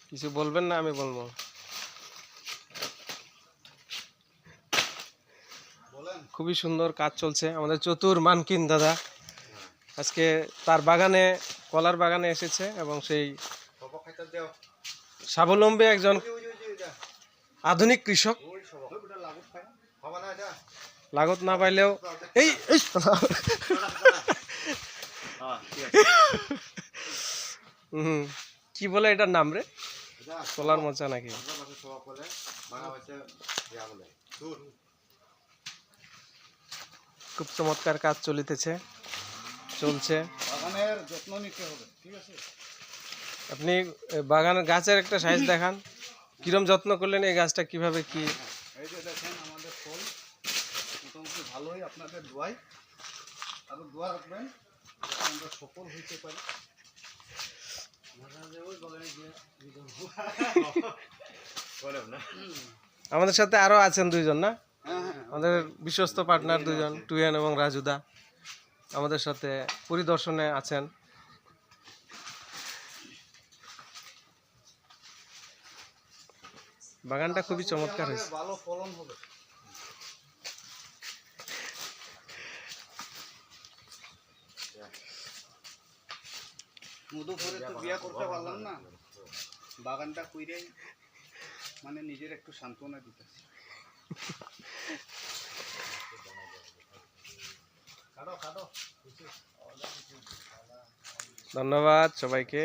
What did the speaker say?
কিছু বলবেন না? আমি বলবো। খুবই সুন্দর কাজ চলছে আমাদের চতুর মানকিন দাদা আজকে তার বাগানে, কলার বাগানে এসেছে এবং সেই স্বাবলম্বী একজন আধুনিক কৃষক। লাগত না পাইলেও এই কি বলে এটার নাম রে? কলার মোচা নাকি? খুব চমৎকার কাজ চলছে। বাগানের যত্ন নিতে হবে, ঠিক আছে? আপনি বাগানের গাছের একটা সাইজ দেখান, কিরম যত্ন করলেন এই গাছটা, কিভাবে কি? এই যে দেখেন আমাদের ফল মোটামুটি ভালোই, আপনাদের দোয়াই আরো দোয়া রাখবেন আমরা সফল হইতে পারি। আমাদের সাথে আরো আছেন দুইজন না? আমাদের বিশ্বস্ত পার্টনার দুজন, টুয়েন এবং রাজুদা আমাদের সাথে পরিদর্শনে আছেন। বাগানটা খুবই চমৎকার হয়েছে। ভালো ফলন হবে। মধুপুরে তো বিয়া করতে পারলাম না, বাগানটা কইরে মানে নিজের একটু সান্ত্বনা দিতেছি। ধন্যবাদ সবাইকে।